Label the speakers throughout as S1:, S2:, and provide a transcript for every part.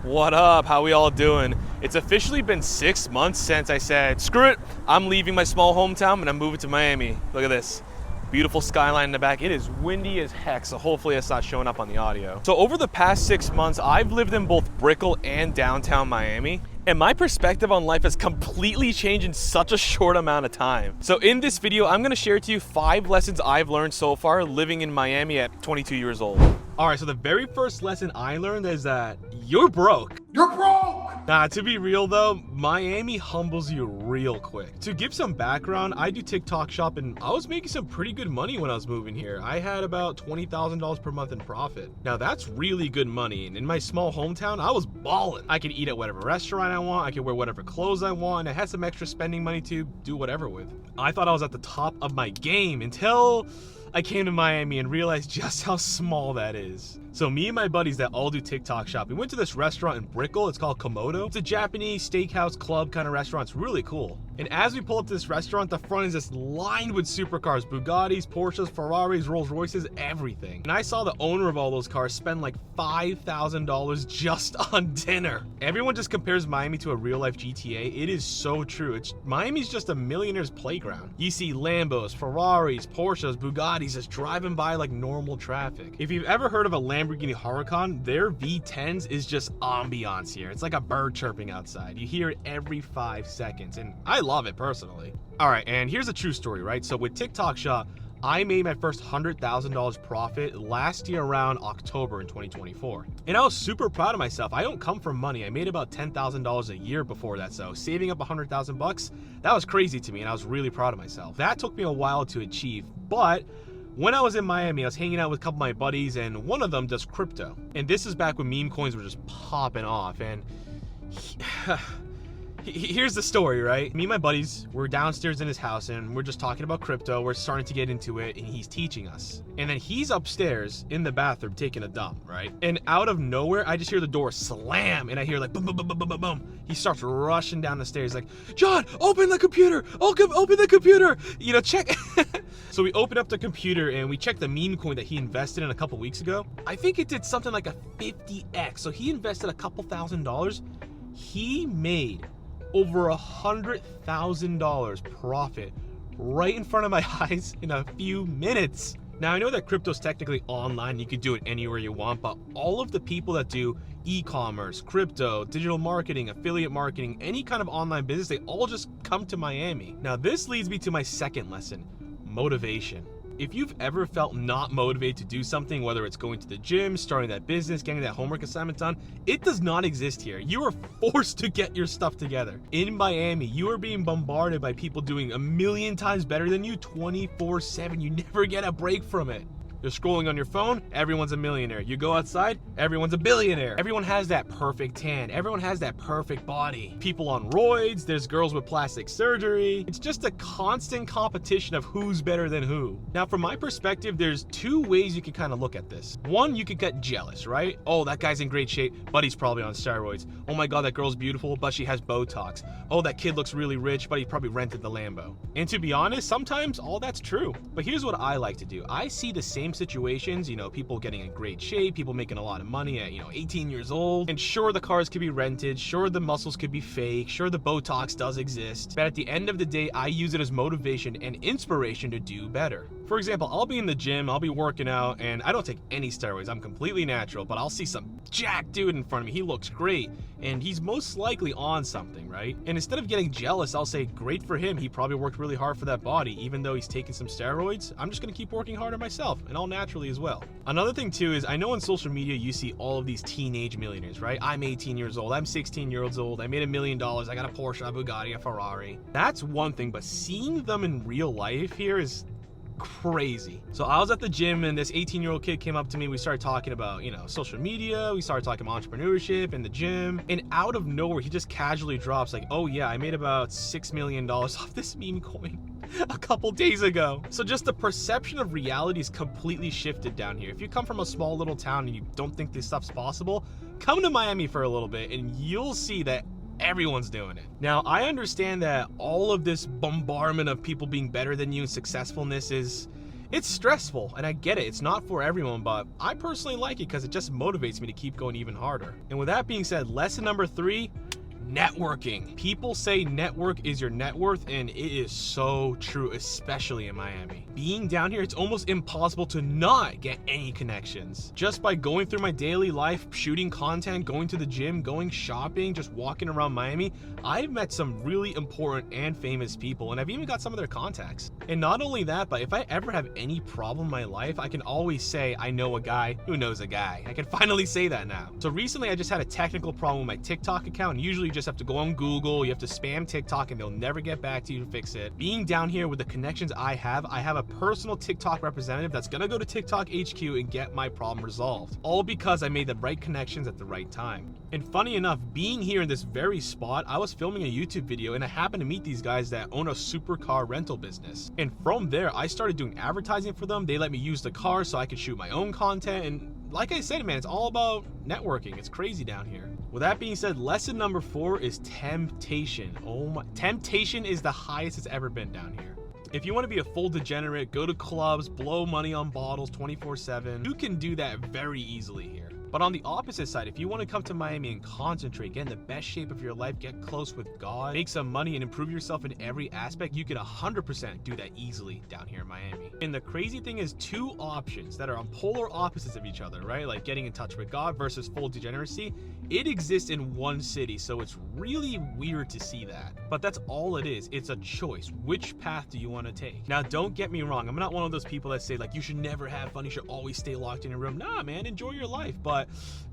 S1: What up? How we all doing? It's officially been 6 months since I said, screw it, I'm leaving my small hometown and I'm moving to Miami. Look at this. Beautiful skyline in the back. It is windy as heck, so hopefully it's not showing up on the audio. So over the past 6 months, I've lived in both Brickell and downtown Miami, and my perspective on life has completely changed in such a short amount of time. So in this video, I'm gonna share to you 5 lessons I've learned so far living in Miami at 22 years old. All right, so the very first lesson I learned is that you're broke.
S2: You're broke!
S1: Nah, to be real though, Miami humbles you real quick. To give some background, I do TikTok shop and I was making some pretty good money when I was moving here. I had about $20,000 per month in profit. Now that's really good money, and in my small hometown, I was balling. I could eat at whatever restaurant I want, I could wear whatever clothes I want, and I had some extra spending money to do whatever with. I thought I was at the top of my game until I came to Miami and realized just how small that is. So me and my buddies that all do TikTok shop, we went to this restaurant in Brickell. It's called Komodo. It's a Japanese steakhouse club kind of restaurant. It's really cool. And as we pull up to this restaurant, the front is just lined with supercars, Bugattis, Porsches, Ferraris, Rolls Royces, everything. And I saw the owner of all those cars spend like $5,000 just on dinner. Everyone just compares Miami to a real life GTA. It is so true. Miami's just a millionaire's playground. You see Lambos, Ferraris, Porsches, Bugattis just driving by like normal traffic. If you've ever heard of a Lamborghini Huracan, their V10s is just ambiance here. It's like a bird chirping outside. You hear it every 5 seconds, and I love it personally. All right, and here's a true story, right? So with TikTok Shop, I made my first $100,000 profit last year around October in 2024. And I was super proud of myself. I don't come from money. I made about $10,000 a year before that. So saving up 100,000 bucks, that was crazy to me, and I was really proud of myself. That took me a while to achieve, but when I was in Miami, I was hanging out with a couple of my buddies, and one of them does crypto. And this is back when meme coins were just popping off. And here's the story, right? Me and my buddies, we're downstairs in his house and we're just talking about crypto. We're starting to get into it and he's teaching us. And then he's upstairs in the bathroom taking a dump, right? And out of nowhere, I just hear the door slam and I hear like boom, boom, boom, boom, boom, boom, boom. He starts rushing down the stairs like, John, open the computer. Open the computer. You know, check. So we open up the computer and we check the meme coin that he invested in a couple weeks ago. I think it did something like a 50x. So he invested a couple $1,000s. He made over $100,000 profit right in front of my eyes in a few minutes. Now I know that crypto's technically online, you can do it anywhere you want, but all of the people that do e-commerce, crypto, digital marketing, affiliate marketing, any kind of online business, they all just come to Miami. Now this leads me to my second lesson, motivation. If you've ever felt not motivated to do something, whether it's going to the gym, starting that business, getting that homework assignment done, it does not exist here. You are forced to get your stuff together. In Miami, you are being bombarded by people doing a million times better than you 24/7. You never get a break from it. You're scrolling on your phone, everyone's a millionaire. You go outside, everyone's a billionaire. Everyone has that perfect tan. Everyone has that perfect body. People on roids, there's girls with plastic surgery. It's just a constant competition of who's better than who. Now, from my perspective, there's 2 ways you can kind of look at this. One, you could get jealous, right? Oh, that guy's in great shape, but he's probably on steroids. Oh my God, that girl's beautiful, but she has Botox. Oh, that kid looks really rich, but he probably rented the Lambo. And to be honest, sometimes all that's true. But here's what I like to do. I see the same situations, you know, people getting in great shape, people making a lot of money at, 18 years old. And sure, the cars could be rented, sure, the muscles could be fake, sure, the Botox does exist. But at the end of the day, I use it as motivation and inspiration to do better. For example, I'll be in the gym, I'll be working out, and I don't take any steroids, I'm completely natural, but I'll see some jacked dude in front of me, he looks great, and he's most likely on something, right? And instead of getting jealous, I'll say, great for him, he probably worked really hard for that body, even though he's taking some steroids. I'm just gonna keep working harder myself, and all naturally as well. Another thing too is, I know on social media you see all of these teenage millionaires, right? I'm 18 years old, I'm 16 years old, I made $1 million, I got a Porsche, a Bugatti, a Ferrari. That's one thing, but seeing them in real life here is crazy. So I was at the gym and this 18-year-old kid came up to me. We started talking about, social media. We started talking about entrepreneurship in the gym. And out of nowhere, he just casually drops like, oh yeah, I made about $6 million off this meme coin a couple days ago. So just the perception of reality is completely shifted down here. If you come from a small little town and you don't think this stuff's possible, come to Miami for a little bit and you'll see that everyone's doing it. Now, I understand that all of this bombardment of people being better than you and successfulness is It's stressful, and I get it. It's not for everyone, but I personally like it because it just motivates me to keep going even harder. And with that being said, lesson number 3, networking. People say network is your net worth, and it is so true, especially in Miami. Being down here, it's almost impossible to not get any connections. Just by going through my daily life, shooting content, going to the gym, going shopping, just walking around Miami, I've met some really important and famous people, and I've even got some of their contacts. And not only that, but if I ever have any problem in my life, I can always say I know a guy who knows a guy. I can finally say that now. So recently I just had a technical problem with my TikTok account, and usually you just have to go on Google, you have to spam TikTok, and they'll never get back to you to fix it. Being down here with the connections I have a personal TikTok representative that's gonna go to TikTok HQ and get my problem resolved. All because I made the right connections at the right time. And funny enough, being here in this very spot, I was filming a YouTube video and I happened to meet these guys that own a supercar rental business. And from there, I started doing advertising for them. They let me use the car so I could shoot my own content. And like I said, man, it's all about networking. It's crazy down here. With that being said, lesson number 4 is temptation. Oh my, temptation is the highest it's ever been down here. If you want to be a full degenerate, go to clubs, blow money on bottles 24/7, you can do that very easily here. But on the opposite side, if you want to come to Miami and concentrate, get in the best shape of your life, get close with God, make some money and improve yourself in every aspect, you can 100% do that easily down here in Miami. And the crazy thing is 2 options that are on polar opposites of each other, right? Like getting in touch with God versus full degeneracy. It exists in one city, so it's really weird to see that. But that's all it is. It's a choice. Which path do you want to take? Now, don't get me wrong. I'm not one of those people that say like, you should never have fun. You should always stay locked in your room. Nah, man, enjoy your life. But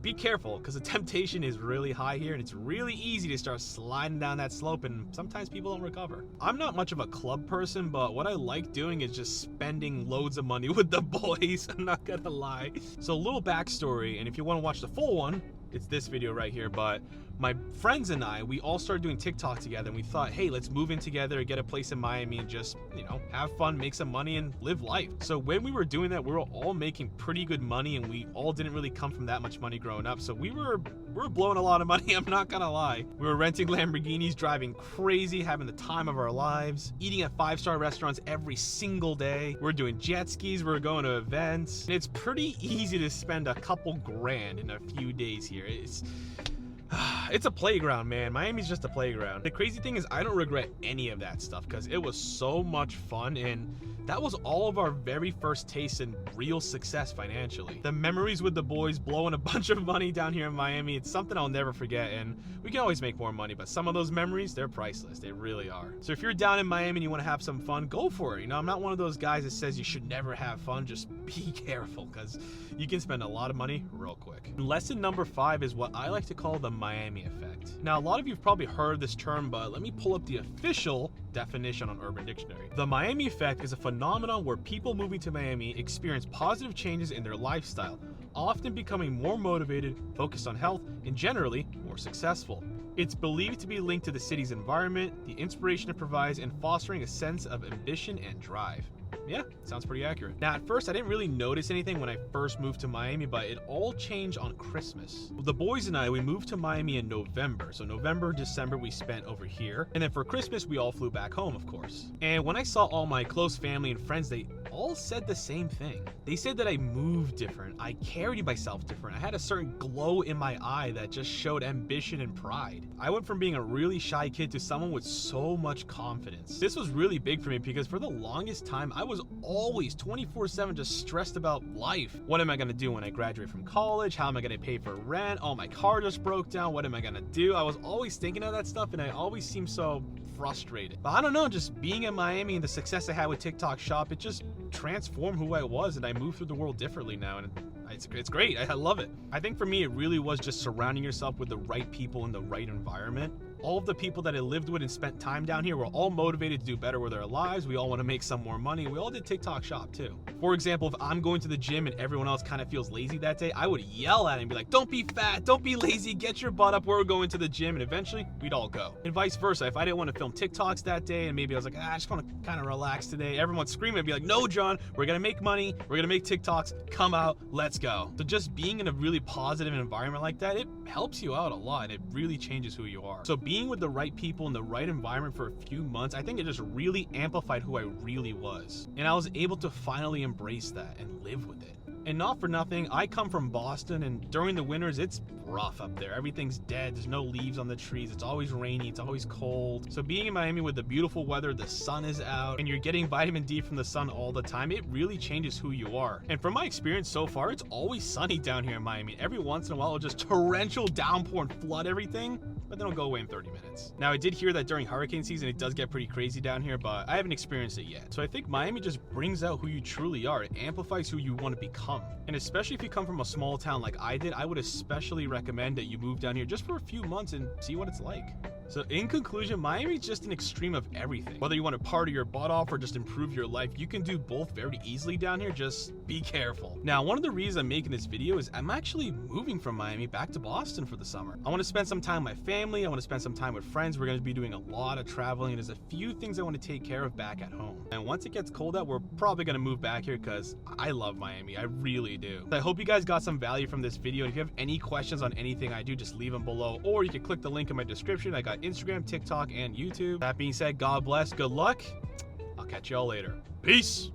S1: be careful because the temptation is really high here and it's really easy to start sliding down that slope and sometimes people don't recover. I'm not much of a club person, but what I like doing is just spending loads of money with the boys. I'm not gonna lie. So a little backstory, and if you want to watch the full one, it's this video right here. But my friends and I, we all started doing TikTok together and we thought, hey, let's move in together, get a place in Miami and just, you know, have fun, make some money and live life. So when we were doing that, we were all making pretty good money and we all didn't really come from that much money growing up. So we were blowing a lot of money, I'm not gonna lie. We were renting Lamborghinis, driving crazy, having the time of our lives, eating at 5-star restaurants every single day. We're doing jet skis, we're going to events. And it's pretty easy to spend a couple grand in a few days here. It's a playground, man. Miami's just a playground. The crazy thing is I don't regret any of that stuff because it was so much fun, and that was all of our very first taste in real success financially. The memories with the boys, blowing a bunch of money down here in Miami, it's something I'll never forget, and we can always make more money, but some of those memories, they're priceless. They really are. So if you're down in Miami and you want to have some fun, go for it. You know, I'm not one of those guys that says you should never have fun. Just be careful because you can spend a lot of money real quick. Lesson number 5 is what I like to call the Miami effect. Now, a lot of you have probably heard this term, but let me pull up the official definition on Urban Dictionary. The Miami effect is a phenomenon where people moving to Miami experience positive changes in their lifestyle, often becoming more motivated, focused on health, and generally more successful. It's believed to be linked to the city's environment, the inspiration it provides, and fostering a sense of ambition and drive. Yeah, sounds pretty accurate. Now, at first, I didn't really notice anything when I first moved to Miami, but it all changed on Christmas. The boys and I, we moved to Miami in November. So November, December, we spent over here. And then for Christmas, we all flew back home, of course. And when I saw all my close family and friends, they all said the same thing. They said that I moved different. I carried myself different. I had a certain glow in my eye that just showed ambition and pride. I went from being a really shy kid to someone with so much confidence. This was really big for me because for the longest time, I was always 24/7 just stressed about life. What am I gonna do when I graduate from college? How am I gonna pay for rent? Oh, my car just broke down. What am I gonna do? I was always thinking of that stuff and I always seemed so frustrated. But I don't know, just being in Miami and the success I had with TikTok Shop, it just transformed who I was and I move through the world differently now, and it's great. I love it. I think for me, it really was just surrounding yourself with the right people in the right environment. All of the people that I lived with and spent time down here were all motivated to do better with their lives. We all want to make some more money. We all did TikTok Shop too. For example, if I'm going to the gym and everyone else kind of feels lazy that day, I would yell at it and be like, don't be fat, don't be lazy, get your butt up, we're going to the gym, and eventually we'd all go. And vice versa, if I didn't want to film TikToks that day and maybe I was like, I just want to kind of relax today, everyone's screaming, I'd be like, no, John, we're going to make money, we're going to make TikToks, come out, let's go. So just being in a really positive environment like that, it helps you out a lot and it really changes who you are. So being with the right people in the right environment for a few months, I think it just really amplified who I really was. And I was able to finally embrace that and live with it. And not for nothing, I come from Boston, and during the winters, it's rough up there. Everything's dead. There's no leaves on the trees. It's always rainy. It's always cold. So being in Miami with the beautiful weather, the sun is out, and you're getting vitamin D from the sun all the time, it really changes who you are. And from my experience so far, it's always sunny down here in Miami. Every once in a while, it'll just torrential downpour and flood everything, but then it'll go away in 30 minutes. Now, I did hear that during hurricane season, it does get pretty crazy down here, but I haven't experienced it yet. So I think Miami just brings out who you truly are. It amplifies who you want to become. And especially if you come from a small town like I did, I would especially recommend that you move down here just for a few months and see what it's like. So in conclusion, Miami's just an extreme of everything. Whether you want to party your butt off or just improve your life, you can do both very easily down here. Just be careful. Now, one of the reasons I'm making this video is I'm actually moving from Miami back to Boston for the summer. I want to spend some time with my family. I want to spend some time with friends. We're going to be doing a lot of traveling, and there's a few things I want to take care of back at home. And once it gets cold out, we're probably going to move back here because I love Miami. I really do. I hope you guys got some value from this video. And if you have any questions on anything I do, just leave them below, or you can click the link in my description. I got Instagram, TikTok, and YouTube. That being said, God bless, good luck. I'll catch y'all later. Peace.